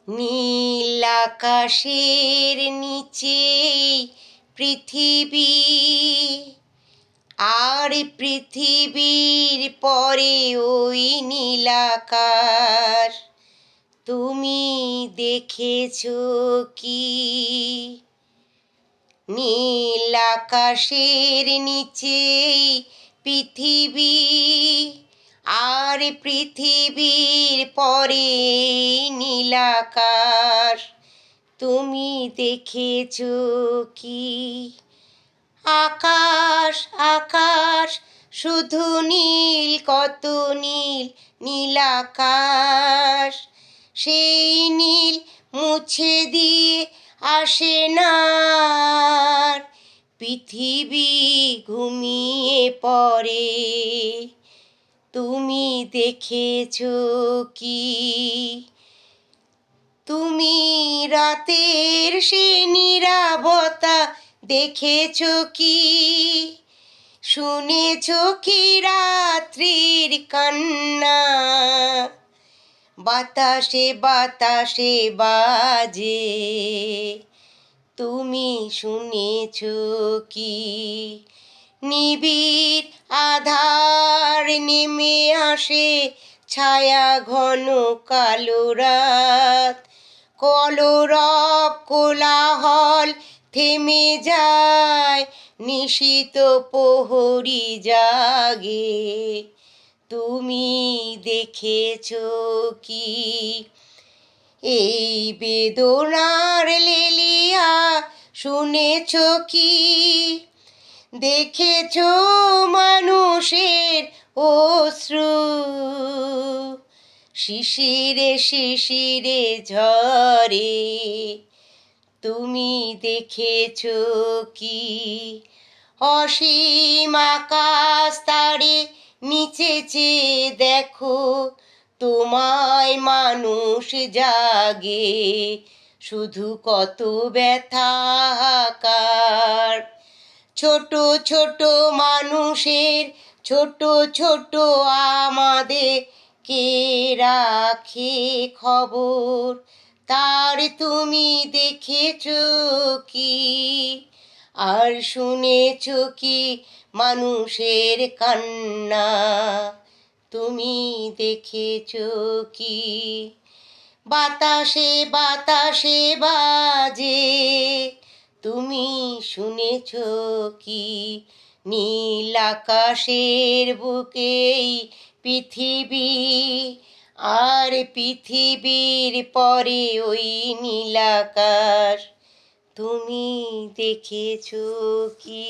নীল আকাশের নিচে পৃথিবী, আর পৃথিবীর পরে ওই নীল আকাশ। তুমি দেখেছো কি? নীল আকাশের নিচে পৃথিবী, আর পৃথিবীর পরে নীল আকাশ। তুমি দেখেছো কি? আকাশ আকাশ শুধু নীল, কত নীল, নীল আকাশ। সেই নীল মুছে দিয়ে আসে না আর, পৃথিবী ঘুমিয়ে পড়ে। তুমি দেখেছো কি? তুমি রাতের সে নীরবতা দেখেছো কি? শুনেছো কি রাত্রির কান্না? বাতাসে বাতাসে বাজে, তুমি শুনেছো কি? নিবিড় আধার নেমে আসে, ছায়া ঘন কালো রাত। কলরব কোলাহল থেমে যায়, নিশীথ প্রহরী জাগে। তুমি দেখেছো কি? এই বেদনার লেলিয়া শুনেছো কি? দেখেছো মানুষের অশ্রু, শিশিরে শিশিরে ঝরে। তুমি দেখেছো কি? অসীম আকাশ তারে নিচে চেয়ে দেখো, তোমায় মানুষ জাগে, শুধু কত ব্যথা হাহাকার। ছোট ছোট মানুষের, ছোট ছোট আমাদের কে রাখে খবর, তার তুমি দেখেছো কি? আর শুনেছো কি মানুষের কান্না? তুমি দেখেছো কি? বাতাসে বাতাসে বাজে, তুমি শুনেছো কি? নীল আকাশের বুকেই পৃথিবী, আর পৃথিবীর পরে ওই নীল আকাশ। তুমি দেখেছো কি?